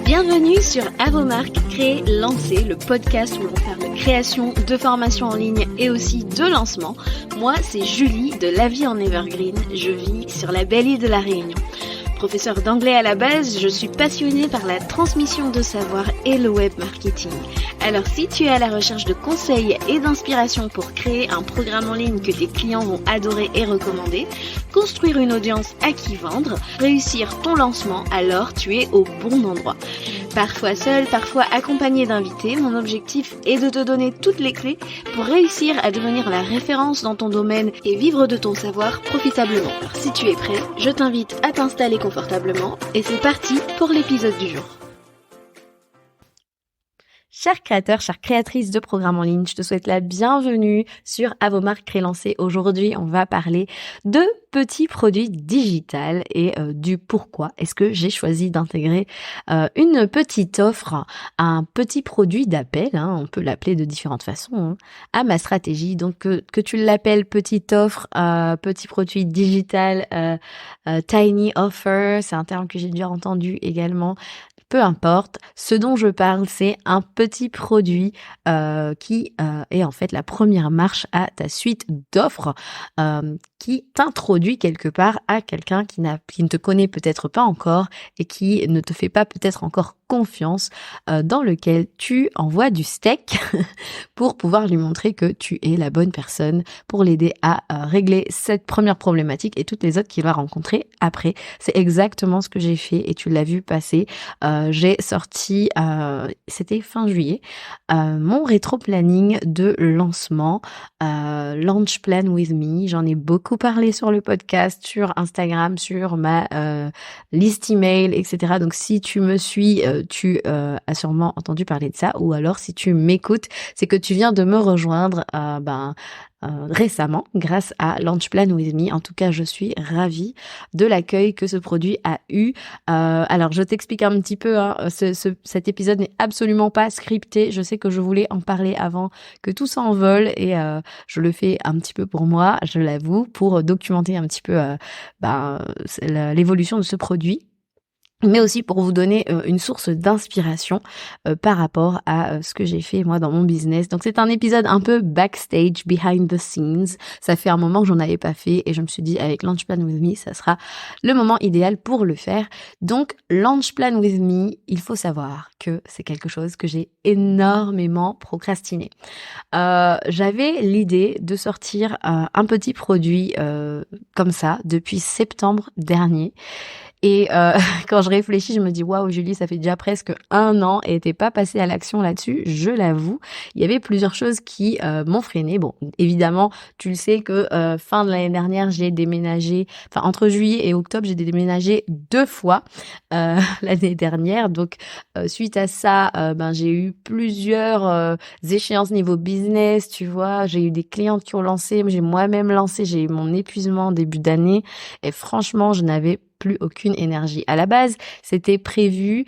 Bienvenue sur À vos marques, créer, lancer, le podcast où l'on parle de création, de formation en ligne et aussi de lancement. Moi, c'est Julie de La Vie en Evergreen. Je vis sur la belle île de la Réunion. Professeure d'anglais à la base, je suis passionnée par la transmission de savoir et le web marketing. Alors si tu es à la recherche de conseils et d'inspiration pour créer un programme en ligne que tes clients vont adorer et recommander, construire une audience à qui vendre, réussir ton lancement, alors tu es au bon endroit. Parfois seul, parfois accompagné d'invités, mon objectif est de te donner toutes les clés pour réussir à devenir la référence dans ton domaine et vivre de ton savoir profitablement. Alors si tu es prêt, je t'invite à t'installer confortablement et c'est parti pour l'épisode du jour. Chers créateurs, chères créatrices de programmes en ligne, je te souhaite la bienvenue sur À vos marques, créer, lancer. Aujourd'hui, on va parler de petits produits digitales et du pourquoi est-ce que j'ai choisi d'intégrer une petite offre, un petit produit d'appel, on peut l'appeler de différentes façons, à ma stratégie. Donc que tu l'appelles petite offre, petit produit digital, tiny offer, c'est un terme que j'ai déjà entendu également. Peu importe, ce dont je parle, c'est un petit produit qui est en fait la première marche à ta suite d'offres qui t'introduit quelque part à quelqu'un qui ne te connaît peut-être pas encore et qui ne te fait pas peut-être encore confiance, dans lequel tu envoies du steak pour pouvoir lui montrer que tu es la bonne personne pour l'aider à régler cette première problématique et toutes les autres qu'il va rencontrer après. C'est exactement ce que j'ai fait et tu l'as vu passer. J'ai sorti, c'était fin juillet, mon rétro-planning de lancement, Launch Plan with Me. J'en ai beaucoup parlé sur le podcast, sur Instagram, sur ma liste email, etc. Donc si tu me suis, tu as sûrement entendu parler de ça, ou alors si tu m'écoutes, c'est que tu viens de me rejoindre récemment grâce à Launch Plan with Me. En tout cas, je suis ravie de l'accueil que ce produit a eu. Alors, je t'explique un petit peu, cet épisode n'est absolument pas scripté. Je sais que je voulais en parler avant que tout s'envole et je le fais un petit peu pour moi, je l'avoue, pour documenter un petit peu l'évolution de ce produit, mais aussi pour vous donner une source d'inspiration par rapport à ce que j'ai fait moi dans mon business. Donc c'est un épisode un peu backstage, behind the scenes. Ça fait un moment que j'en avais pas fait et je me suis dit avec Launch Plan with Me, ça sera le moment idéal pour le faire. Donc Launch Plan with Me, il faut savoir que c'est quelque chose que j'ai énormément procrastiné. J'avais l'idée de sortir un petit produit comme ça depuis septembre dernier. Et quand je réfléchis, je me dis waouh Julie, ça fait déjà presque 1 an et t'es pas passée à l'action là-dessus, je l'avoue. Il y avait plusieurs choses qui m'ont freinée. Bon, évidemment, tu le sais que fin de l'année dernière, j'ai déménagé, entre juillet et octobre, j'ai déménagé 2 fois l'année dernière. Donc suite à ça, j'ai eu plusieurs échéances niveau business, tu vois. J'ai eu des clientes qui ont lancé, j'ai moi-même lancé, j'ai eu mon épuisement en début d'année et franchement, je n'avais plus aucune énergie. À la base, c'était prévu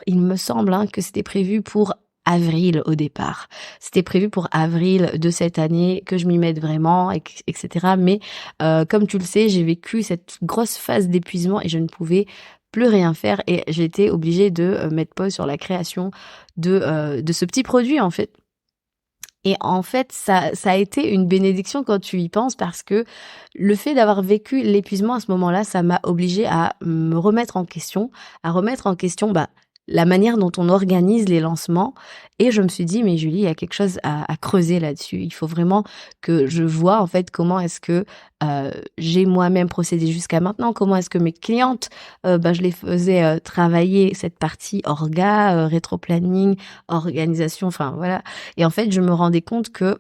il me semble que c'était prévu pour avril au départ. C'était prévu pour avril de cette année que je m'y mette vraiment, etc. Mais comme tu le sais, j'ai vécu cette grosse phase d'épuisement et je ne pouvais plus rien faire et j'ai été obligée de mettre pause sur la création de ce petit produit en fait. Et en fait, ça a été une bénédiction quand tu y penses parce que le fait d'avoir vécu l'épuisement à ce moment-là, ça m'a obligée à me remettre en question, la manière dont on organise les lancements. Et je me suis dit, mais Julie, il y a quelque chose à creuser là-dessus. Il faut vraiment que je vois en fait comment est-ce que j'ai moi-même procédé jusqu'à maintenant, comment est-ce que mes clientes, je les faisais travailler cette partie rétro-planning, organisation, voilà. Et en fait, je me rendais compte que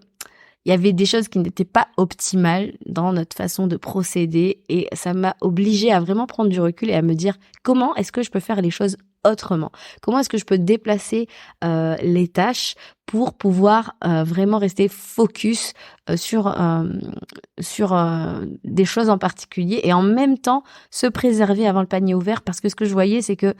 il y avait des choses qui n'étaient pas optimales dans notre façon de procéder et ça m'a obligée à vraiment prendre du recul et à me dire comment est-ce que je peux faire les choses autrement. Comment est-ce que je peux déplacer les tâches pour pouvoir vraiment rester focus sur des choses en particulier et en même temps se préserver avant le panier ouvert parce que ce que je voyais c'est que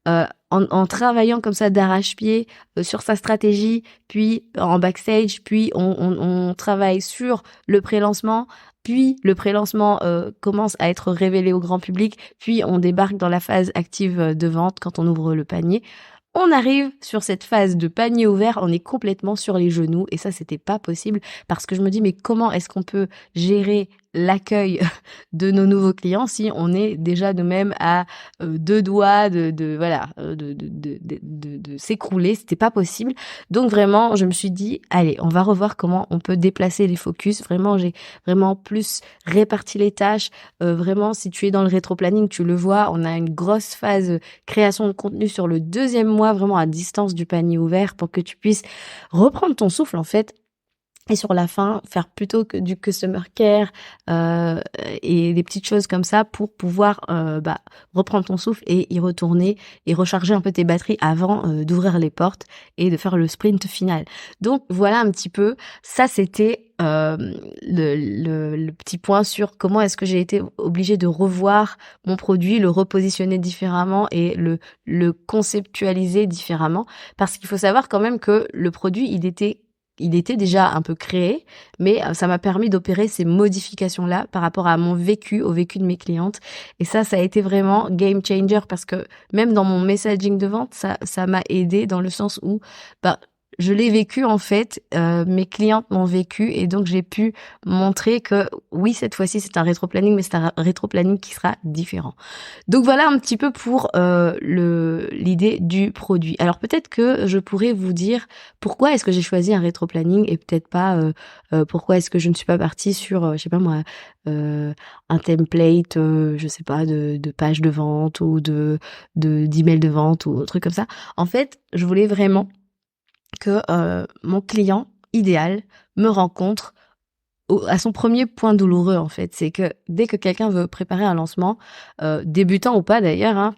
en travaillant comme ça d'arrache-pied sur sa stratégie, puis en backstage, puis on travaille sur le pré-lancement, puis le pré-lancement commence à être révélé au grand public, puis on débarque dans la phase active de vente quand on ouvre le panier. On arrive sur cette phase de panier ouvert, on est complètement sur les genoux et ça, c'était pas possible parce que je me dis, mais comment est-ce qu'on peut gérer l'accueil de nos nouveaux clients si on est déjà nous-mêmes à deux doigts de s'écrouler, c'était pas possible. Donc vraiment, je me suis dit, allez, on va revoir comment on peut déplacer les focus. Vraiment, j'ai vraiment plus réparti les tâches. Vraiment, si tu es dans le rétro-planning, tu le vois, on a une grosse phase création de contenu sur le 2e mois, vraiment à distance du panier ouvert pour que tu puisses reprendre ton souffle en fait. Et sur la fin, faire plutôt que du customer care et des petites choses comme ça pour pouvoir reprendre ton souffle et y retourner et recharger un peu tes batteries avant d'ouvrir les portes et de faire le sprint final. Donc voilà un petit peu, ça c'était le petit point sur comment est-ce que j'ai été obligée de revoir mon produit, le repositionner différemment et le conceptualiser différemment. Parce qu'il faut savoir quand même que le produit, il était déjà un peu créé, mais ça m'a permis d'opérer ces modifications-là par rapport à mon vécu, au vécu de mes clientes. Et ça a été vraiment game changer parce que même dans mon messaging de vente, ça m'a aidé dans le sens où, je l'ai vécu en fait, mes clientes m'ont vécu et donc j'ai pu montrer que oui, cette fois-ci c'est un rétro-planning, mais c'est un rétro-planning qui sera différent. Donc voilà un petit peu pour l'idée du produit. Alors peut-être que je pourrais vous dire pourquoi est-ce que j'ai choisi un rétro-planning et peut-être pas pourquoi est-ce que je ne suis pas partie sur, je sais pas moi, un template, je sais pas, de page de vente ou d'email de vente ou un truc comme ça. En fait, je voulais vraiment que mon client idéal me rencontre à son premier point douloureux en fait. C'est que dès que quelqu'un veut préparer un lancement, débutant ou pas d'ailleurs,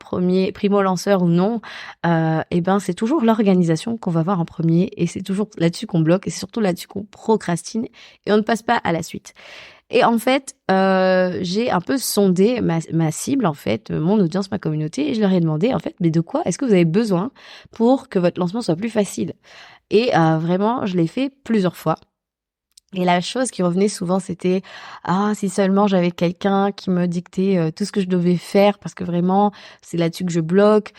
primo lanceur ou non, c'est toujours l'organisation qu'on va voir en premier et c'est toujours là-dessus qu'on bloque et c'est surtout là-dessus qu'on procrastine et on ne passe pas à la suite. Et en fait, j'ai un peu sondé ma cible, en fait, mon audience, ma communauté, et je leur ai demandé, en fait, mais de quoi est-ce que vous avez besoin pour que votre lancement soit plus facile? Et vraiment, je l'ai fait plusieurs fois. Et la chose qui revenait souvent, c'était si seulement j'avais quelqu'un qui me dictait tout ce que je devais faire, parce que vraiment, c'est là-dessus que je bloque.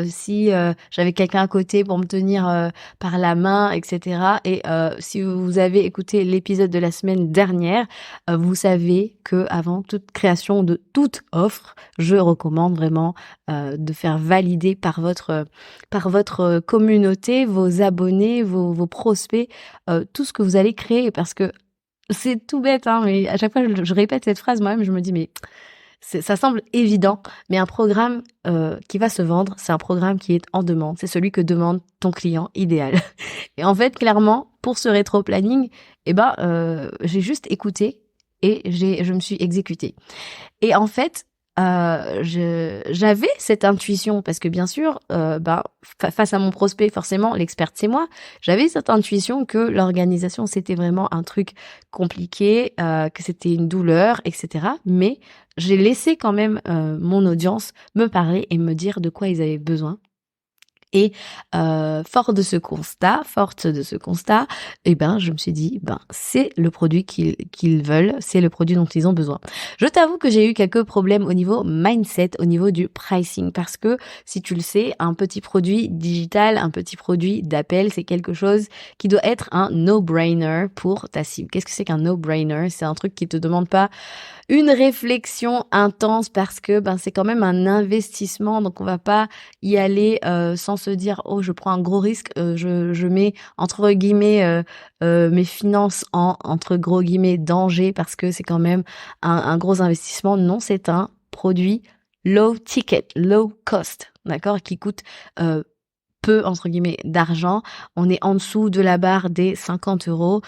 Si j'avais quelqu'un à côté pour me tenir par la main, etc. Et si vous avez écouté l'épisode de la semaine dernière, vous savez que avant toute création de toute offre, je recommande vraiment de faire valider par votre communauté, vos abonnés, vos prospects, tout ce que vous allez créer parce que c'est tout bête, mais à chaque fois je répète cette phrase moi-même, je me dis mais ça semble évident, mais un programme qui va se vendre, c'est un programme qui est en demande, c'est celui que demande ton client idéal. Et en fait, clairement, pour ce rétro-planning, j'ai juste écouté et je me suis exécutée. Et en fait, j'avais cette intuition parce que bien sûr, face à mon prospect, forcément, l'experte c'est moi. J'avais cette intuition que l'organisation c'était vraiment un truc compliqué, que c'était une douleur, etc. Mais j'ai laissé quand même mon audience me parler et me dire de quoi ils avaient besoin. Et forte de ce constat, je me suis dit, c'est le produit qu'ils veulent, c'est le produit dont ils ont besoin. Je t'avoue que j'ai eu quelques problèmes au niveau mindset, au niveau du pricing, parce que si tu le sais, un petit produit digital, un petit produit d'appel, c'est quelque chose qui doit être un no-brainer pour ta cible. Qu'est-ce que c'est qu'un no-brainer? C'est un truc qui te demande pas une réflexion intense parce que c'est quand même un investissement, donc on va pas y aller sans se dire je prends un gros risque, je mets entre guillemets mes finances en entre gros guillemets danger parce que c'est quand même un gros investissement. Non, c'est un produit low ticket, low cost, d'accord, qui coûte peu entre guillemets d'argent. On est en dessous de la barre des 50 €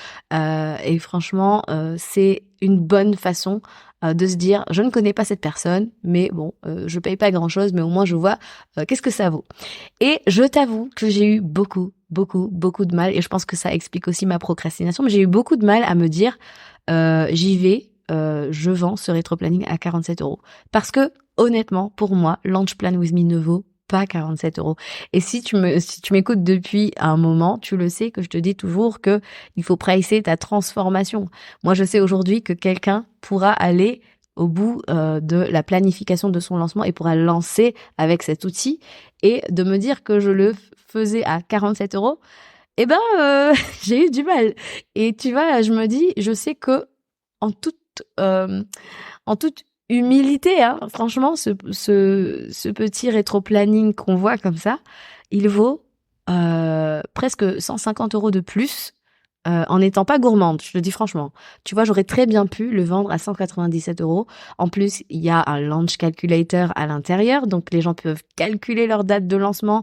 et franchement c'est une bonne façon de se dire je ne connais pas cette personne mais bon je paye pas grand chose mais au moins je vois qu'est-ce que ça vaut. Et je t'avoue que j'ai eu beaucoup de mal et je pense que ça explique aussi ma procrastination, mais j'ai eu beaucoup de mal à me dire j'y vais, je vends ce rétro-planning à 47 € parce que honnêtement pour moi Launch Plan With Me ne vaut pas 47 euros. Et si tu m'écoutes depuis un moment, tu le sais que je te dis toujours que il faut pricer ta transformation. Moi, je sais aujourd'hui que quelqu'un pourra aller au bout de la planification de son lancement et pourra lancer avec cet outil, et de me dire que je le faisais à 47 euros, eh ben, j'ai eu du mal. Et tu vois, je me dis, je sais que en toute, euh, en toute humilité, hein, franchement, ce petit rétro-planning qu'on voit comme ça, il vaut presque 150 euros de plus, en n'étant pas gourmande, je te dis franchement. Tu vois, j'aurais très bien pu le vendre à 197 euros. En plus, il y a un launch calculator à l'intérieur, donc les gens peuvent calculer leur date de lancement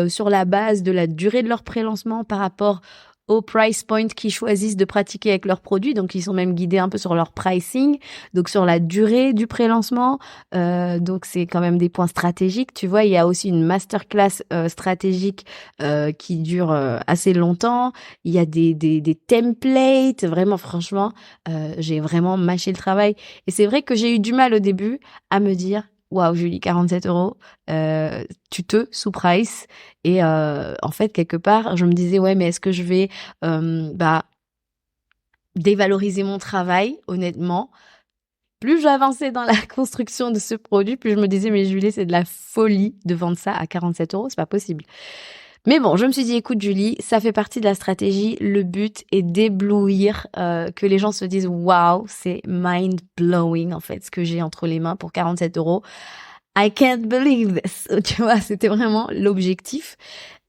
sur la base de la durée de leur pré-lancement par rapport au price point qu'ils choisissent de pratiquer avec leurs produits. Donc, ils sont même guidés un peu sur leur pricing, donc sur la durée du pré-lancement. Donc, c'est quand même des points stratégiques. Tu vois, il y a aussi une masterclass stratégique qui dure assez longtemps. Il y a des templates. Vraiment, franchement, j'ai vraiment mâché le travail. Et c'est vrai que j'ai eu du mal au début à me dire, waouh, Julie, 47 euros, tu te sous-price. Et en fait, quelque part, je me disais, ouais, mais est-ce que je vais dévaloriser mon travail, honnêtement? Plus j'avançais dans la construction de ce produit, plus je me disais, mais Julie, c'est de la folie de vendre ça à 47 euros, c'est pas possible. Mais bon, je me suis dit, écoute Julie, ça fait partie de la stratégie. Le but est d'éblouir, que les gens se disent, waouh, c'est mind blowing en fait, ce que j'ai entre les mains pour 47 euros. I can't believe this. Tu vois, c'était vraiment l'objectif.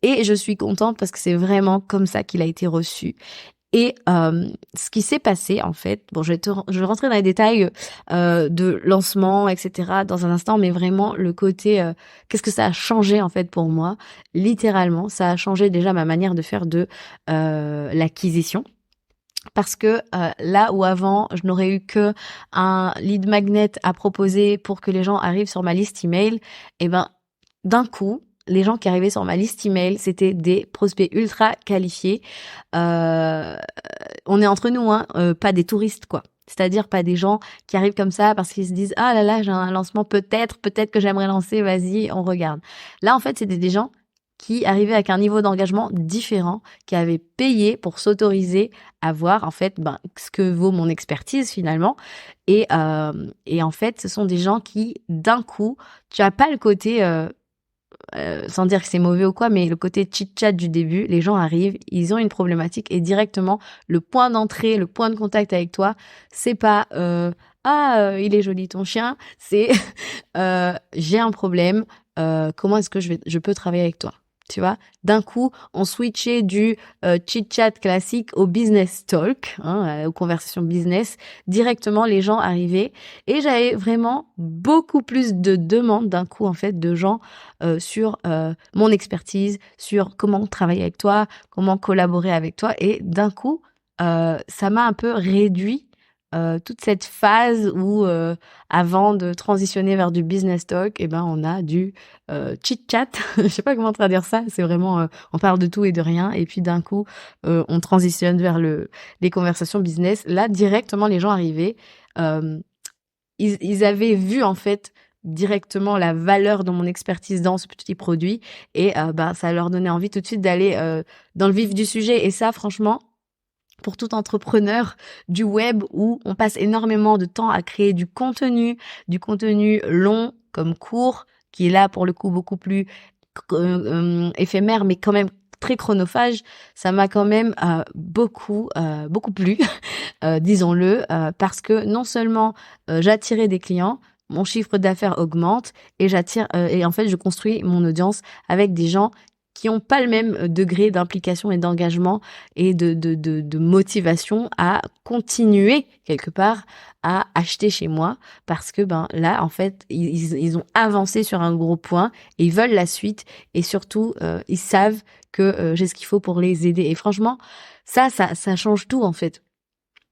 Et je suis contente parce que c'est vraiment comme ça qu'il a été reçu. Et ce qui s'est passé, en fait, bon, je vais rentrer dans les détails de lancement, etc. dans un instant, mais vraiment le côté, qu'est-ce que ça a changé en fait pour moi. Littéralement, ça a changé déjà ma manière de faire de l'acquisition. Parce que là où avant, je n'aurais eu que un lead magnet à proposer pour que les gens arrivent sur ma liste email, et ben d'un coup, les gens qui arrivaient sur ma liste email, c'était des prospects ultra qualifiés. On est entre nous, hein, pas des touristes, quoi. C'est-à-dire pas des gens qui arrivent comme ça parce qu'ils se disent ah là là, j'ai un lancement, peut-être que j'aimerais lancer, vas-y, on regarde. Là, en fait, c'était des gens qui arrivaient avec un niveau d'engagement différent, qui avaient payé pour s'autoriser à voir en fait ce que vaut mon expertise finalement. Et en fait, ce sont des gens qui, d'un coup, tu as pas le côté sans dire que c'est mauvais ou quoi, mais le côté chit-chat du début, les gens arrivent, ils ont une problématique et directement, le point d'entrée, le point de contact avec toi, c'est pas il est joli ton chien, c'est j'ai un problème, comment est-ce que je peux travailler avec toi? Tu vois, d'un coup, on switchait du chit-chat classique au business talk, hein, aux conversations business. Directement, les gens arrivaient et j'avais vraiment beaucoup plus de demandes d'un coup, en fait, de gens sur mon expertise, sur comment travailler avec toi, comment collaborer avec toi. Et d'un coup, ça m'a un peu réduit toute cette phase où avant de transitionner vers du business talk, on a du chit-chat. Je sais pas comment traduire ça. C'est vraiment, on parle de tout et de rien. Et puis d'un coup, on transitionne vers les conversations business. Là, directement, les gens arrivaient. Ils avaient vu en fait directement la valeur de mon expertise dans ce petit produit et ça leur donnait envie tout de suite d'aller dans le vif du sujet. Et ça, franchement, pour tout entrepreneur du web où on passe énormément de temps à créer du contenu long comme court, qui est là pour le coup beaucoup plus éphémère, mais quand même très chronophage, ça m'a quand même beaucoup plu, disons-le, parce que non seulement j'attirais des clients, mon chiffre d'affaires augmente et j'attire et en fait je construis mon audience avec des gens qui n'ont pas le même degré d'implication et d'engagement et de motivation à continuer quelque part à acheter chez moi parce que là en fait ils ont avancé sur un gros point et ils veulent la suite et surtout ils savent que j'ai ce qu'il faut pour les aider et franchement ça change tout en fait.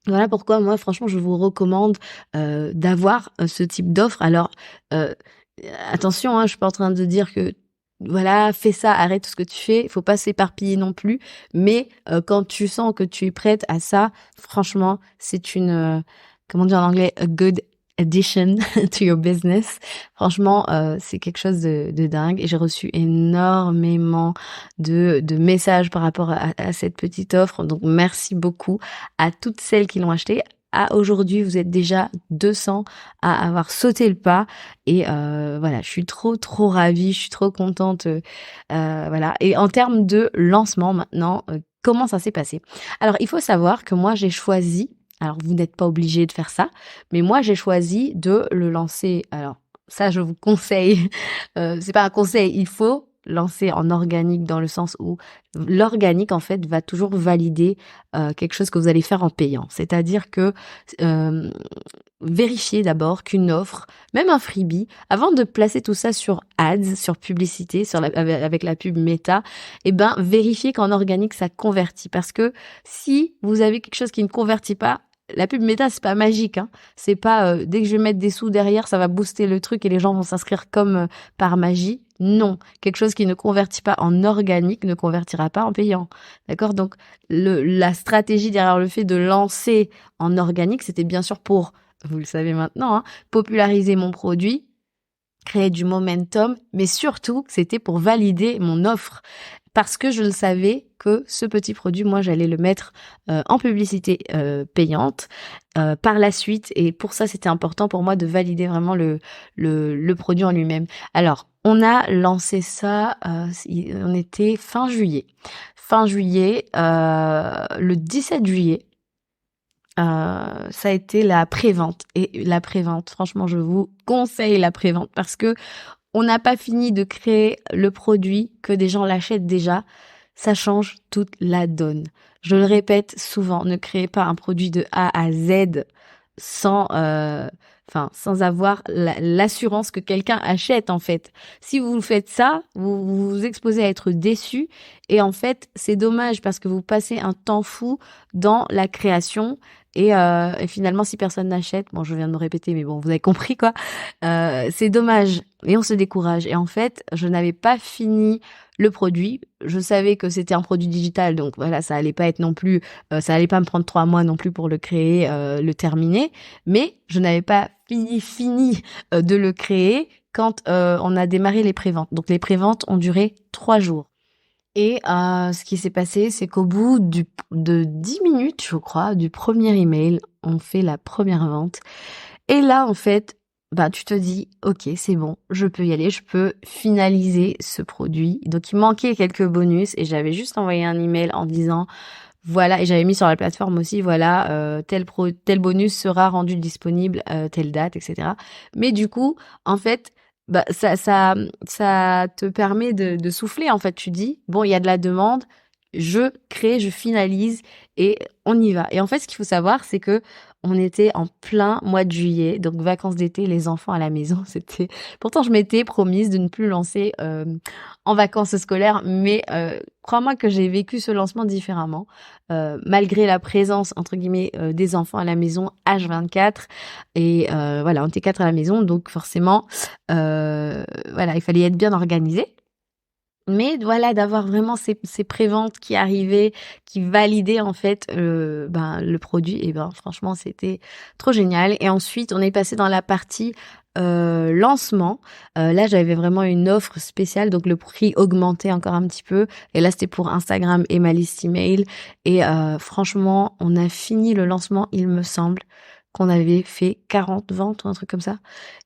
Voilà pourquoi moi franchement je vous recommande d'avoir ce type d'offre. Alors attention, hein, je suis pas en train de dire que voilà, fais ça, arrête tout ce que tu fais, il faut pas s'éparpiller non plus, mais quand tu sens que tu es prête à ça, franchement, c'est une comment dire en anglais, a good addition to your business. Franchement, c'est quelque chose de dingue et j'ai reçu énormément de messages par rapport à cette petite offre. Donc, merci beaucoup à toutes celles qui l'ont acheté. À aujourd'hui, vous êtes déjà 200 à avoir sauté le pas et voilà, je suis trop ravie, je suis trop contente. Voilà. Et en termes de lancement maintenant, comment ça s'est passé? Alors, il faut savoir que moi, j'ai choisi, alors vous n'êtes pas obligé de faire ça, mais moi, j'ai choisi de le lancer. Alors, ça, je vous conseille, c'est pas un conseil, il faut lancer en organique dans le sens où l'organique, en fait, va toujours valider quelque chose que vous allez faire en payant. C'est-à-dire que euh, vérifiez d'abord qu'une offre, même un freebie, avant de placer tout ça sur ads, sur publicité, avec la pub Meta, eh ben, vérifiez qu'en organique, ça convertit. Parce que si vous avez quelque chose qui ne convertit pas, la pub Meta, c'est pas magique, hein. C'est pas dès que je vais mettre des sous derrière, ça va booster le truc et les gens vont s'inscrire comme par magie. Non, quelque chose qui ne convertit pas en organique ne convertira pas en payant. D'accord? Donc la stratégie derrière le fait de lancer en organique, c'était bien sûr pour, vous le savez maintenant, hein, populariser mon produit, créer du momentum, mais surtout, c'était pour valider mon offre. Parce que je le savais que ce petit produit, moi, j'allais le mettre en publicité payante par la suite. Et pour ça, c'était important pour moi de valider vraiment le produit en lui-même. Alors, on a lancé ça, on était fin juillet. Fin juillet, le 17 juillet, ça a été la prévente. Et la prévente, franchement, je vous conseille la prévente parce que on n'a pas fini de créer le produit, que des gens l'achètent déjà. Ça change toute la donne. Je le répète souvent, ne créez pas un produit de A à Z sans, sans avoir l'assurance que quelqu'un achète, en fait. Si vous faites ça, vous vous exposez à être déçu. Et en fait, c'est dommage parce que vous passez un temps fou dans la création. Et finalement, si personne n'achète, bon, je viens de me répéter, mais bon, vous avez compris, quoi. C'est dommage. Et on se décourage. Et en fait, je n'avais pas fini le produit. Je savais que c'était un produit digital, donc voilà, ça allait pas être non plus, ça allait pas me prendre 3 mois non plus pour le créer, le terminer. Mais je n'avais pas fini de le créer quand on a démarré les préventes. Donc les préventes ont duré 3 jours. Et ce qui s'est passé, c'est qu'au bout de 10 minutes, je crois, du premier email, on fait la première vente. Et là, en fait, bah, tu te dis, ok, c'est bon, je peux y aller, je peux finaliser ce produit. Donc, il manquait quelques bonus et j'avais juste envoyé un email en disant, voilà, et j'avais mis sur la plateforme aussi, voilà, tel bonus sera rendu disponible telle date, etc. Mais du coup, en fait, bah ça te permet de souffler. En fait, tu dis bon, il y a de la demande, je crée, je finalise et on y va. Et en fait, ce qu'il faut savoir, c'est que on était en plein mois de juillet, donc vacances d'été, les enfants à la maison. C'était pourtant je m'étais promise de ne plus lancer en vacances scolaires, mais crois-moi que j'ai vécu ce lancement différemment, malgré la présence entre guillemets des enfants à la maison H24 et voilà, on était 4 à la maison, donc forcément voilà, il fallait être bien organisé. Mais voilà, d'avoir vraiment ces préventes qui arrivaient, qui validaient en fait le produit, et ben franchement c'était trop génial. Et ensuite on est passé dans la partie lancement. Là j'avais vraiment une offre spéciale, donc le prix augmentait encore un petit peu. Et là c'était pour Instagram et ma liste email. Et franchement on a fini le lancement, il me semble qu'on avait fait 40 ventes ou un truc comme ça.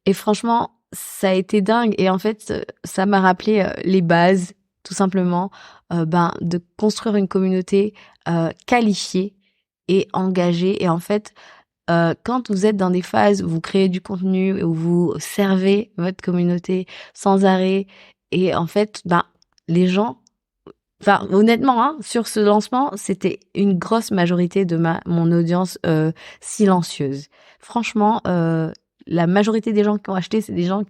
Et franchement, ça a été dingue. Et en fait, ça m'a rappelé les bases, tout simplement, de construire une communauté qualifiée et engagée. Et en fait, quand vous êtes dans des phases où vous créez du contenu, où vous servez votre communauté sans arrêt, et en fait, les gens, enfin honnêtement, hein, sur ce lancement, c'était une grosse majorité de mon audience silencieuse. Franchement, la majorité des gens qui ont acheté, c'est des gens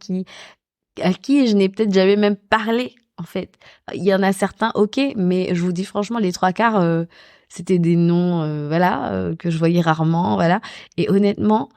à qui je n'ai peut-être jamais même parlé, en fait. Il y en a certains, ok, mais je vous dis franchement, les 3 quarts, c'était des noms, que je voyais rarement, voilà. Et honnêtement,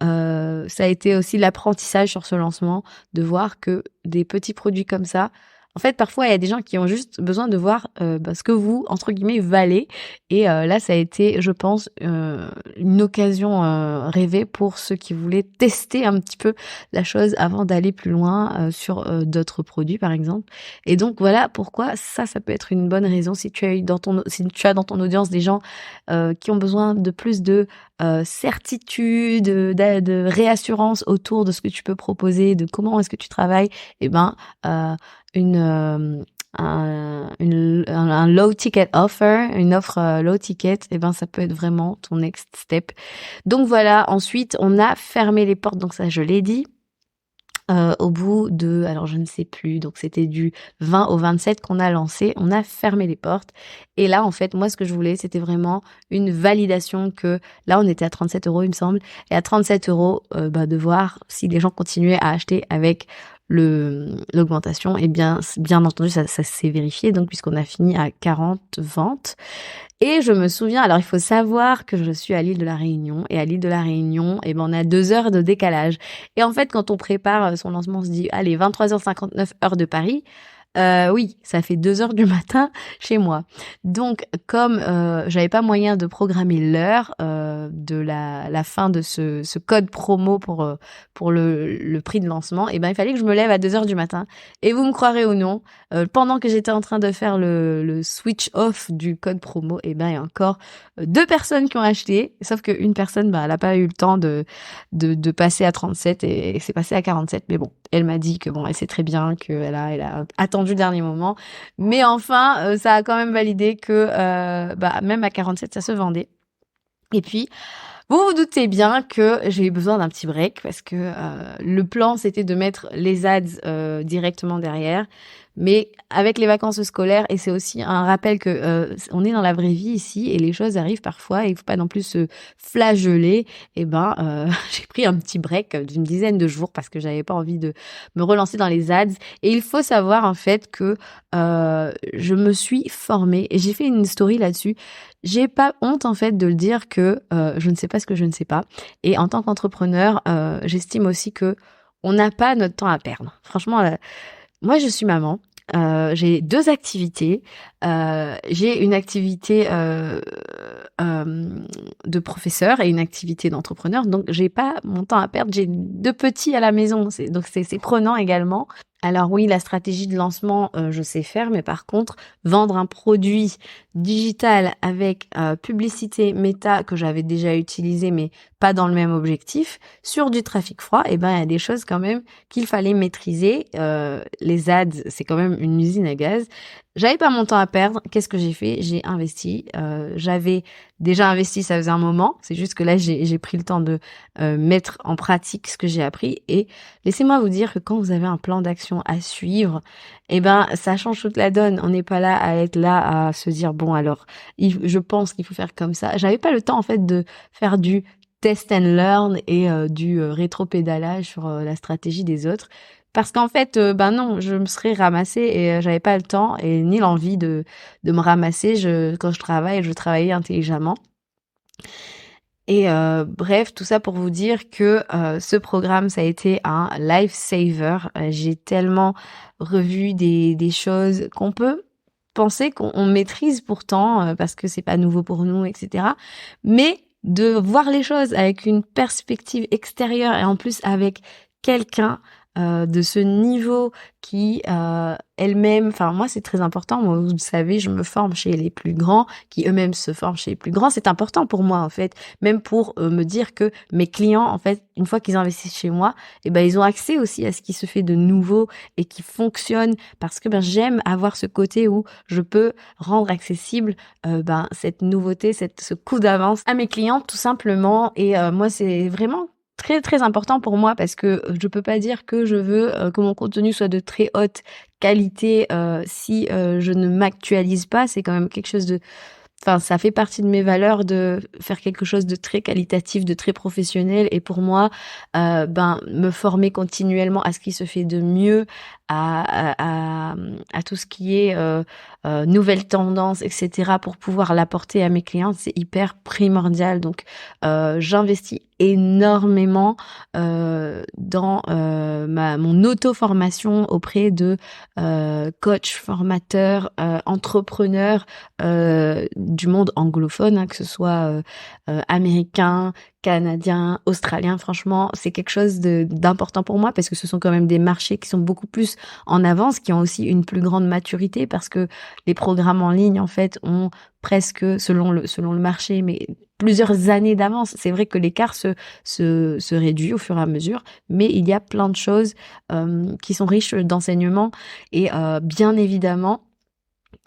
ça a été aussi l'apprentissage sur ce lancement, de voir que des petits produits comme ça, En fait, parfois, il y a des gens qui ont juste besoin de voir ce que vous, entre guillemets, valez. Et là, ça a été, je pense, une occasion rêvée pour ceux qui voulaient tester un petit peu la chose avant d'aller plus loin sur d'autres produits, par exemple. Et donc, voilà pourquoi ça peut être une bonne raison si tu as dans ton audience des gens qui ont besoin de plus de certitude, de réassurance autour de ce que tu peux proposer, de comment est-ce que tu travailles, et ben un low ticket offer, une offre low ticket, et ben ça peut être vraiment ton next step. Donc voilà, ensuite on a fermé les portes, donc ça je l'ai dit. Au bout de, alors je ne sais plus, donc c'était du 20 au 27 qu'on a lancé, on a fermé les portes. Et là, en fait, moi, ce que je voulais, c'était vraiment une validation que, là, on était à 37 euros, il me semble, et à 37 euros, de voir si les gens continuaient à acheter avec l'augmentation. Et bien entendu, ça s'est vérifié, donc puisqu'on a fini à 40 ventes. Et je me souviens, alors il faut savoir que je suis à l'île de la Réunion, et à l'île de la Réunion, on a 2 heures de décalage. Et en fait, quand on prépare son lancement, on se dit, allez, 23h59 heure de Paris. Oui, ça fait 2 heures du matin chez moi. Donc, comme j'avais pas moyen de programmer l'heure de la fin de ce code promo pour le prix de lancement, il fallait que je me lève à 2 heures du matin. Et vous me croirez ou non, pendant que j'étais en train de faire le switch off du code promo, il y a encore 2 personnes qui ont acheté, sauf qu'une personne, elle a pas eu le temps de passer à 37 et c'est passé à 47. Mais bon, elle m'a dit que bon, elle sait très bien qu'elle a attendu le dernier moment. Mais enfin, ça a quand même validé que même à 47, ça se vendait. Et puis, vous vous doutez bien que j'ai eu besoin d'un petit break parce que le plan, c'était de mettre les ads directement derrière. Mais avec les vacances scolaires, et c'est aussi un rappel que on est dans la vraie vie ici et les choses arrivent parfois et il faut pas non plus se flageller. J'ai pris un petit break d'une dizaine de jours parce que j'avais pas envie de me relancer dans les ads. Et il faut savoir en fait que je me suis formée et j'ai fait une story là-dessus. J'ai pas honte en fait de le dire que je ne sais pas ce que je ne sais pas. Et en tant qu'entrepreneur, j'estime aussi que on n'a pas notre temps à perdre. Franchement, moi, je suis maman. J'ai 2 activités. J'ai une activité de professeur et une activité d'entrepreneur. Donc, j'ai pas mon temps à perdre. J'ai 2 petits à la maison. Donc, c'est prenant également. Alors oui, la stratégie de lancement, je sais faire, mais par contre, vendre un produit digital avec publicité méta que j'avais déjà utilisé, mais pas dans le même objectif, sur du trafic froid, il y a des choses quand même qu'il fallait maîtriser. Les ads, c'est quand même une usine à gaz. J'avais pas mon temps à perdre. Qu'est-ce que j'ai fait? J'ai investi. J'avais déjà investi, ça faisait un moment. C'est juste que là, j'ai pris le temps de mettre en pratique ce que j'ai appris. Et laissez-moi vous dire que quand vous avez un plan d'action à suivre, ça change toute la donne. On n'est pas là à être là à se dire bon alors, je pense qu'il faut faire comme ça. J'avais pas le temps en fait de faire du test and learn et du rétro-pédalage sur la stratégie des autres. Parce qu'en fait, non, je me serais ramassée et j'avais pas le temps et ni l'envie de me ramasser. Quand je travaille, je travaillais intelligemment. Et bref, tout ça pour vous dire que ce programme, ça a été un lifesaver. J'ai tellement revu des choses qu'on peut penser qu'on maîtrise pourtant parce que c'est pas nouveau pour nous, etc. Mais de voir les choses avec une perspective extérieure et en plus avec quelqu'un de ce niveau qui elle-même, moi c'est très important, moi vous le savez, je me forme chez les plus grands qui eux-mêmes se forment chez les plus grands, c'est important pour moi en fait, même pour me dire que mes clients en fait, une fois qu'ils investissent chez moi, ils ont accès aussi à ce qui se fait de nouveau et qui fonctionne parce que j'aime avoir ce côté où je peux rendre accessible cette nouveauté, ce coup d'avance à mes clients tout simplement. Et moi c'est vraiment très très important pour moi parce que je peux pas dire que je veux que mon contenu soit de très haute qualité si je ne m'actualise pas. C'est quand même quelque chose de... ça fait partie de mes valeurs de faire quelque chose de très qualitatif, de très professionnel. Et pour moi, me former continuellement à ce qui se fait de mieux, à tout ce qui est nouvelles tendances, etc., pour pouvoir l'apporter à mes clients, c'est hyper primordial. Donc, j'investis énormément dans mon auto-formation auprès de coachs, formateurs, entrepreneurs du monde anglophone, hein, que ce soit américain, canadien, australien. Franchement, c'est quelque chose d'important pour moi parce que ce sont quand même des marchés qui sont beaucoup plus en avance, qui ont aussi une plus grande maturité parce que les programmes en ligne, en fait, ont presque, selon le marché, mais plusieurs années d'avance. C'est vrai que l'écart se réduit au fur et à mesure, mais il y a plein de choses qui sont riches d'enseignements et bien évidemment,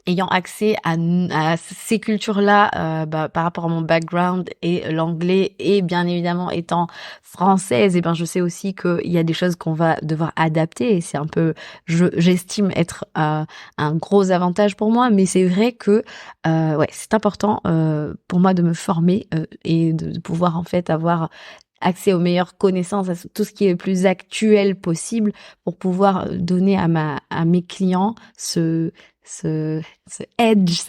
ayant accès à ces cultures-là, par rapport à mon background et l'anglais, et bien évidemment étant française, et ben je sais aussi qu'il y a des choses qu'on va devoir adapter, et c'est un peu, j'estime être un gros avantage pour moi, mais c'est vrai que ouais, c'est important pour moi de me former et de pouvoir en fait avoir accès aux meilleures connaissances, à tout ce qui est le plus actuel possible pour pouvoir donner à mes clients ce edge,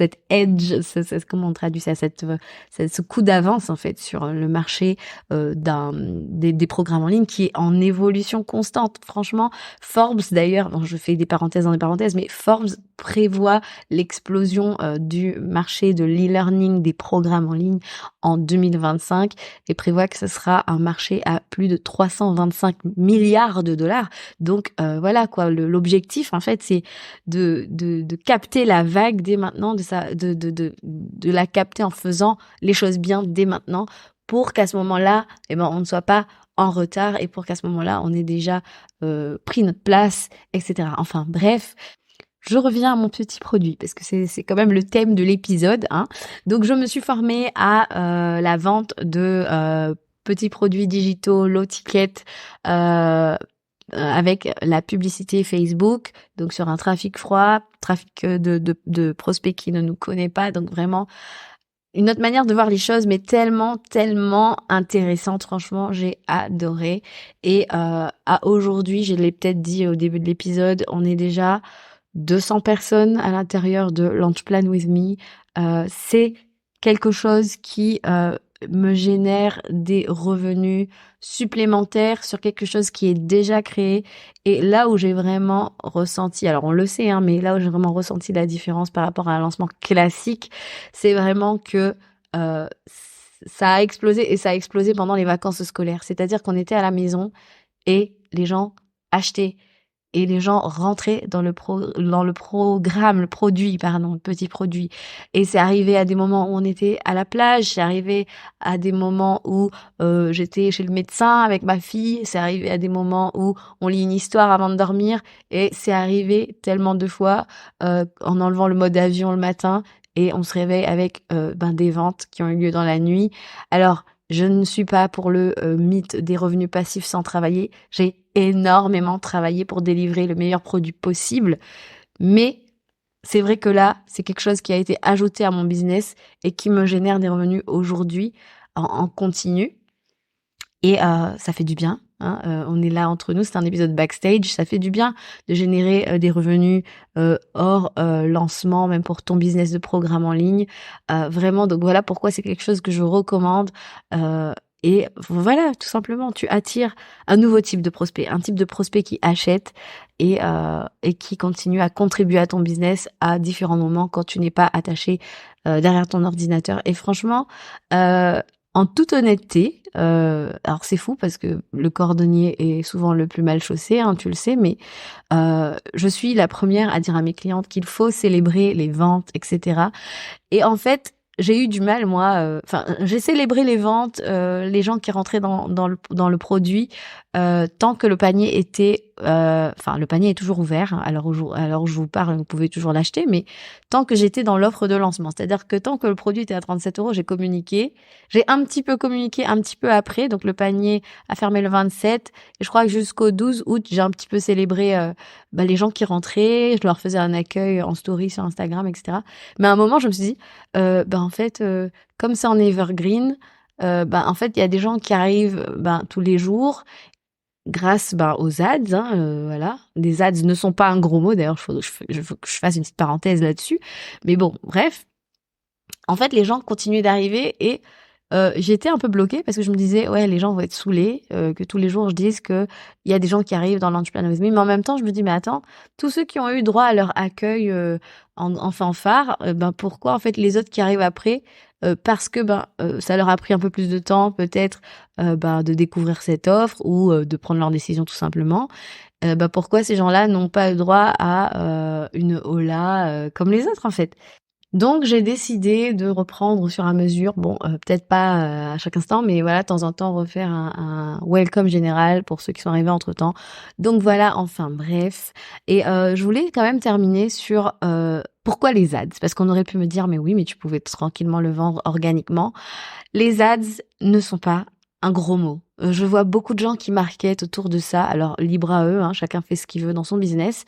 comment on traduit ça, ce coup d'avance en fait sur le marché des programmes en ligne qui est en évolution constante. Franchement, Forbes d'ailleurs, bon, je fais des parenthèses dans des parenthèses, mais Forbes prévoit l'explosion du marché de l'e-learning, des programmes en ligne en 2025 et prévoit que ce sera un marché à plus de 325 milliards de dollars. Donc voilà quoi, l'objectif en fait c'est de capter la vague dès maintenant, de la capter en faisant les choses bien dès maintenant pour qu'à ce moment-là, eh ben, on ne soit pas en retard et pour qu'à ce moment-là, on ait déjà pris notre place, etc. Enfin bref, je reviens à mon petit produit parce que c'est quand même le thème de l'épisode, hein. Donc je me suis formée à la vente de petits produits digitaux, low ticket, avec la publicité Facebook, donc sur un trafic froid, trafic de prospects qui ne nous connaît pas, donc vraiment une autre manière de voir les choses, mais tellement, tellement intéressante. Franchement, j'ai adoré. Et à aujourd'hui, je l'ai peut-être dit au début de l'épisode, on est déjà 200 personnes à l'intérieur de Launch Plan With Me. C'est quelque chose qui me génère des revenus supplémentaires sur quelque chose qui est déjà créé. Et là où j'ai vraiment ressenti, alors on le sait, hein, mais là où j'ai vraiment ressenti la différence par rapport à un lancement classique, c'est vraiment que euh, ça a explosé et ça a explosé pendant les vacances scolaires. C'est-à-dire qu'on était à la maison et les gens achetaient et les gens rentraient dans le programme, le petit produit. Et c'est arrivé à des moments où on était à la plage, c'est arrivé à des moments où j'étais chez le médecin avec ma fille, c'est arrivé à des moments où on lit une histoire avant de dormir, et c'est arrivé tellement de fois en enlevant le mode avion le matin, et on se réveille avec des ventes qui ont eu lieu dans la nuit. Alors, je ne suis pas pour le mythe des revenus passifs sans travailler. J'ai énormément travaillé pour délivrer le meilleur produit possible. Mais c'est vrai que là, c'est quelque chose qui a été ajouté à mon business et qui me génère des revenus aujourd'hui en continu. Et ça fait du bien. Hein, on est là entre nous, c'est un épisode backstage, ça fait du bien de générer des revenus hors lancement, même pour ton business de programme en ligne. Vraiment, donc voilà pourquoi c'est quelque chose que je recommande. Et voilà, tout simplement, tu attires un nouveau type de prospect, un type de prospect qui achète et qui continue à contribuer à ton business à différents moments quand tu n'es pas attaché derrière ton ordinateur. Et franchement, en toute honnêteté, alors c'est fou parce que le cordonnier est souvent le plus mal chaussé, hein, tu le sais, mais je suis la première à dire à mes clientes qu'il faut célébrer les ventes, etc. Et en fait, j'ai eu du mal, moi. Enfin, j'ai célébré les ventes, les gens qui rentraient dans le produit, tant que le panier était... Enfin, le panier est toujours ouvert. Hein, alors où je vous parle, vous pouvez toujours l'acheter, mais tant que j'étais dans l'offre de lancement. C'est-à-dire que tant que le produit était à 37 euros, j'ai communiqué. J'ai un petit peu communiqué un petit peu après. Donc, le panier a fermé le 27. Et je crois que jusqu'au 12 août, j'ai un petit peu célébré les gens qui rentraient. Je leur faisais un accueil en story sur Instagram, etc. Mais à un moment, je me suis dit... en fait, comme c'est en evergreen, en fait, il y a des gens qui arrivent tous les jours grâce aux ads, hein, voilà. Les ads ne sont pas un gros mot, d'ailleurs, il faut que je fasse une petite parenthèse là-dessus. Mais bon, bref, en fait, les gens continuaient d'arriver et j'étais un peu bloquée parce que je me disais: «Ouais, les gens vont être saoulés, que tous les jours je dise qu'il y a des gens qui arrivent dans l'Entrepreneur With Me». Mais en même temps, je me dis: «Mais attends, tous ceux qui ont eu droit à leur accueil, en fanfare, pourquoi en fait les autres qui arrivent après, parce que, ça leur a pris un peu plus de temps peut-être, de découvrir cette offre ou, de prendre leurs décisions tout simplement. Pourquoi ces gens-là n'ont pas eu droit à, une hola, comme les autres en fait?» Donc j'ai décidé de reprendre au fur et à mesure, peut-être pas, à chaque instant, mais voilà, de temps en temps refaire un welcome général pour ceux qui sont arrivés entre-temps. Donc voilà, enfin bref. Et je voulais quand même terminer sur, pourquoi les ads? Parce qu'on aurait pu me dire: «Mais oui, mais tu pouvais tranquillement le vendre organiquement». Les ads ne sont pas un gros mot. Je vois beaucoup de gens qui marketent autour de ça, alors libre à eux, hein, chacun fait ce qu'il veut dans son business.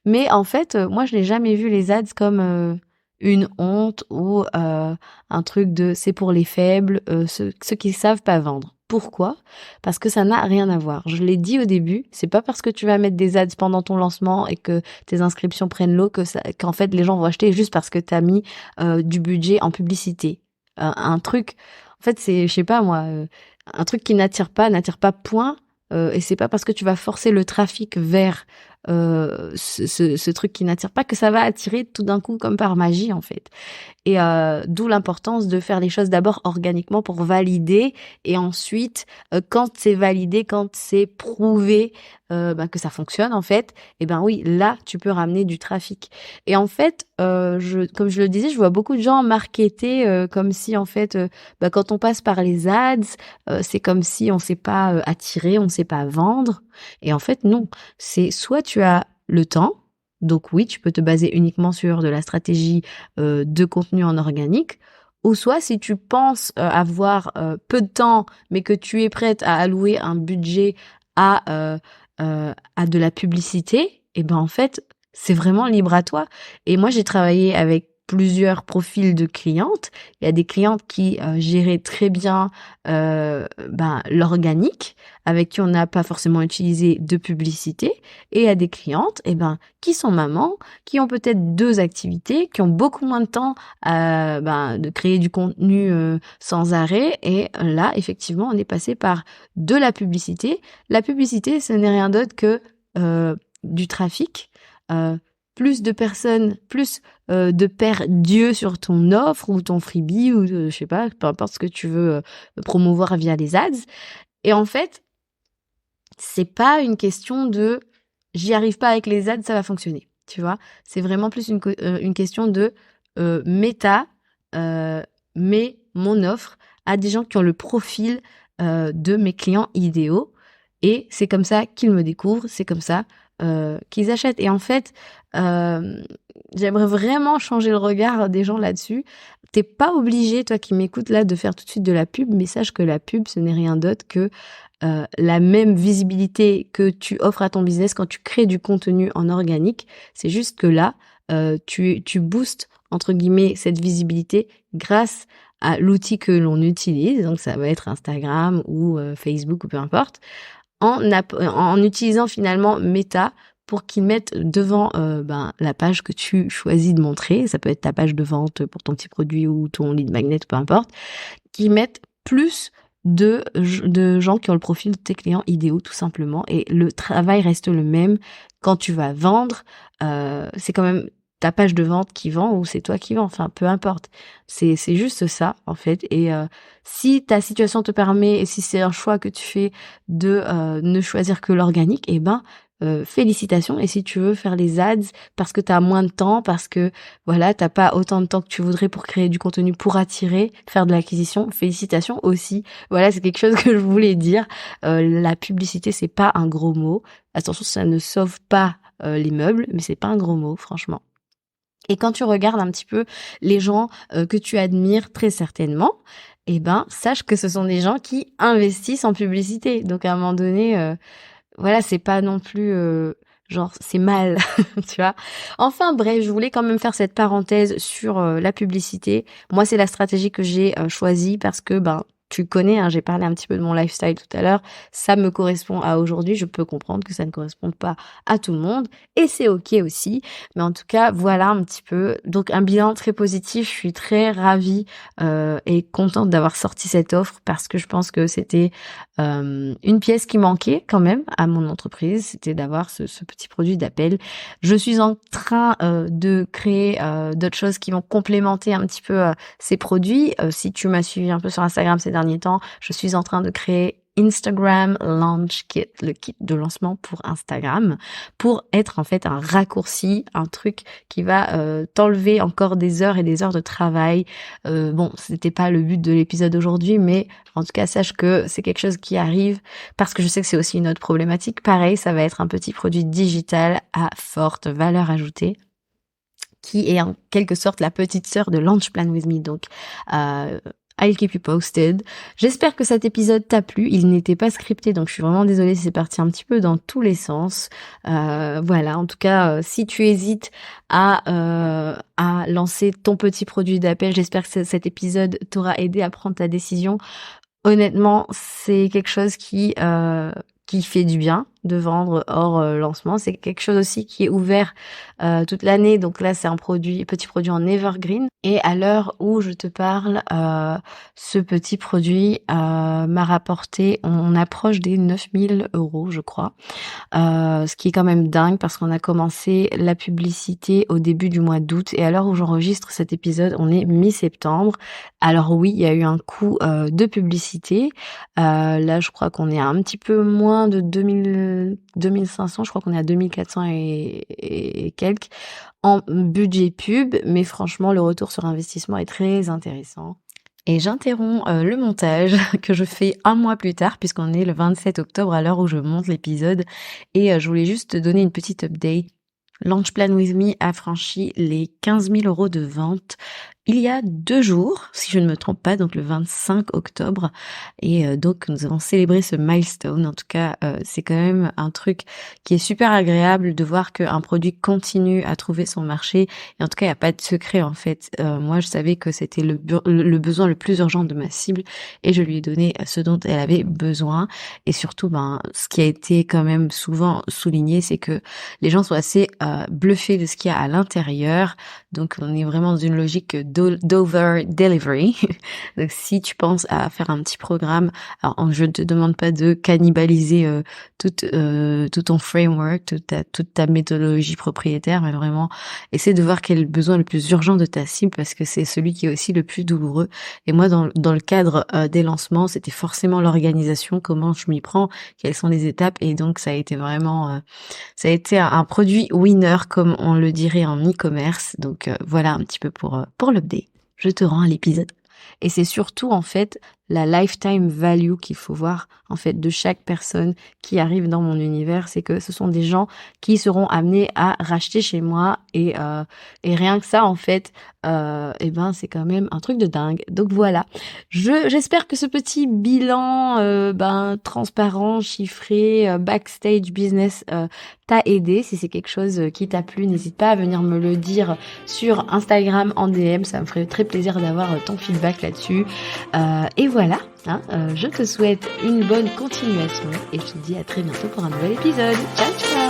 Mais en fait, moi je n'ai jamais vu les ads comme, une honte ou, un truc de c'est pour les faibles, ceux qui savent pas vendre. Pourquoi? Parce que ça n'a rien à voir. Je l'ai dit au début, c'est pas parce que tu vas mettre des ads pendant ton lancement et que tes inscriptions prennent l'eau qu'en fait les gens vont acheter juste parce que tu as mis, du budget en publicité. Un truc en fait, c'est je sais pas moi, un truc qui n'attire pas point, et c'est pas parce que tu vas forcer le trafic vers ce truc qui n'attire pas que ça va attirer tout d'un coup comme par magie en fait. Et d'où l'importance de faire les choses d'abord organiquement pour valider et ensuite, quand c'est validé, quand c'est prouvé, que ça fonctionne en fait, et oui, là, tu peux ramener du trafic. Et en fait, comme je le disais, je vois beaucoup de gens marketer, comme si en fait, quand on passe par les ads, c'est comme si on sait pas, attirer, on sait pas vendre. Et en fait non, c'est soit tu as le temps, donc oui, tu peux te baser uniquement sur de la stratégie de contenu en organique, ou soit si tu penses avoir peu de temps, mais que tu es prête à allouer un budget à de la publicité, et en fait, c'est vraiment libre à toi. Et moi, j'ai travaillé avec plusieurs profils de clientes. Il y a des clientes qui géraient très bien l'organique, avec qui on n'a pas forcément utilisé de publicité, et il y a des clientes qui sont mamans, qui ont peut-être 2 activités, qui ont beaucoup moins de temps, de créer du contenu, sans arrêt, et là, effectivement, on est passé par de la publicité. La publicité, ce n'est rien d'autre que, du trafic, plus de personnes, plus, de paires d'yeux sur ton offre ou ton freebie ou, je sais pas, peu importe ce que tu veux, promouvoir via les ads. Et en fait, c'est pas une question de j'y arrive pas avec les ads, ça va fonctionner, tu vois? C'est vraiment plus une question de méta, mets mon offre à des gens qui ont le profil de mes clients idéaux, et c'est comme ça qu'ils me découvrent, c'est comme ça qu'ils achètent. Et en fait, j'aimerais vraiment changer le regard des gens là-dessus. T'es pas obligé, toi qui m'écoutes là, de faire tout de suite de la pub, mais sache que la pub, ce n'est rien d'autre que la même visibilité que tu offres à ton business quand tu crées du contenu en organique. C'est juste que là, tu boostes entre guillemets cette visibilité grâce à l'outil que l'on utilise. Donc ça va être Instagram ou Facebook ou peu importe, en utilisant finalement Meta pour qu'ils mettent devant la page que tu choisis de montrer. Ça peut être ta page de vente pour ton petit produit ou ton lead magnet, peu importe, qui mettent plus de gens qui ont le profil de tes clients idéaux, tout simplement. Et le travail reste le même quand tu vas vendre. C'est quand même ta page de vente qui vend ou c'est toi qui vends. Enfin, peu importe. C'est juste ça, en fait. Et si ta situation te permet et si c'est un choix que tu fais de ne choisir que l'organique, félicitations. Et si tu veux faire les ads parce que tu as moins de temps, parce que voilà, t'as pas autant de temps que tu voudrais pour créer du contenu, pour attirer, faire de l'acquisition, félicitations aussi. Voilà, c'est quelque chose que je voulais dire. La publicité, c'est pas un gros mot. Attention, ça ne sauve pas les meubles, mais c'est pas un gros mot, franchement. Et quand tu regardes un petit peu les gens que tu admires très certainement, sache que ce sont des gens qui investissent en publicité. Donc à un moment donné, voilà, c'est pas non plus genre c'est mal, tu vois. Enfin bref, je voulais quand même faire cette parenthèse sur la publicité. Moi, c'est la stratégie que j'ai choisie parce que tu connais, hein, j'ai parlé un petit peu de mon lifestyle tout à l'heure, ça me correspond à aujourd'hui, je peux comprendre que ça ne corresponde pas à tout le monde et c'est OK aussi. Mais en tout cas, voilà un petit peu. Donc un bilan très positif, je suis très ravie et contente d'avoir sorti cette offre parce que je pense que c'était une pièce qui manquait quand même à mon entreprise, c'était d'avoir ce petit produit d'appel. Je suis en train de créer d'autres choses qui vont complémenter un petit peu ces produits. Si tu m'as suivi un peu sur Instagram ces derniers temps, je suis en train de créer Instagram Launch Kit, le kit de lancement pour Instagram, pour être en fait un raccourci, un truc qui va t'enlever encore des heures et des heures de travail. Bon, c'était pas le but de l'épisode d'aujourd'hui, mais en tout cas, sache que c'est quelque chose qui arrive parce que je sais que c'est aussi une autre problématique. Pareil, ça va être un petit produit digital à forte valeur ajoutée qui est en quelque sorte la petite sœur de Launch Plan With Me. Donc, I'll keep you posted. J'espère que cet épisode t'a plu. Il n'était pas scripté, donc je suis vraiment désolée si c'est parti un petit peu dans tous les sens. Voilà, en tout cas, si tu hésites à lancer ton petit produit d'appel, j'espère que cet épisode t'aura aidé à prendre ta décision. Honnêtement, c'est quelque chose qui fait du bien de vendre hors lancement. C'est quelque chose aussi qui est ouvert toute l'année. Donc là, c'est un petit produit en evergreen. Et à l'heure où je te parle, ce petit produit m'a rapporté, on approche des 9000 €, je crois. Ce qui est quand même dingue parce qu'on a commencé la publicité au début du mois d'août et à l'heure où j'enregistre cet épisode, on est mi-septembre. Alors oui, il y a eu un coût de publicité. Là, je crois qu'on est à un petit peu moins de 2500, je crois qu'on est à 2400 et quelques en budget pub, mais franchement, le retour sur investissement est très intéressant. Et j'interromps le montage que je fais un mois plus tard puisqu'on est le 27 octobre à l'heure où je monte l'épisode et je voulais juste te donner une petite update. Launch Plan With Me a franchi les 15 000 € de vente il y a 2 jours, si je ne me trompe pas, donc le 25 octobre. Et donc, nous avons célébré ce milestone. En tout cas, c'est quand même un truc qui est super agréable de voir qu'un produit continue à trouver son marché. Et en tout cas, il n'y a pas de secret, en fait. Moi, je savais que c'était le besoin le plus urgent de ma cible et je lui ai donné ce dont elle avait besoin. Et surtout, ce qui a été quand même souvent souligné, c'est que les gens sont assez bluffés de ce qu'il y a à l'intérieur. Donc, on est vraiment dans une logique d'over delivery. Donc, si tu penses à faire un petit programme, alors je ne te demande pas de cannibaliser tout ton framework, toute ta méthodologie propriétaire, mais vraiment essaie de voir quel est le besoin le plus urgent de ta cible parce que c'est celui qui est aussi le plus douloureux. Et moi, dans le cadre des lancements, c'était forcément l'organisation, comment je m'y prends, quelles sont les étapes. Et donc, ça a été vraiment, ça a été un produit winner, comme on le dirait en e-commerce. Donc, voilà un petit peu pour l'update. Je te rends à l'épisode. Et c'est surtout, en fait, la lifetime value qu'il faut voir, en fait, de chaque personne qui arrive dans mon univers. C'est que ce sont des gens qui seront amenés à racheter chez moi et rien que ça, en fait, c'est quand même un truc de dingue. Donc voilà. J'espère que ce petit bilan, transparent, chiffré, backstage business, t'a aidé. Si c'est quelque chose qui t'a plu, n'hésite pas à venir me le dire sur Instagram en DM. Ça me ferait très plaisir d'avoir ton feedback là-dessus. Et voilà, je te souhaite une bonne continuation et je te dis à très bientôt pour un nouvel épisode. Ciao, ciao!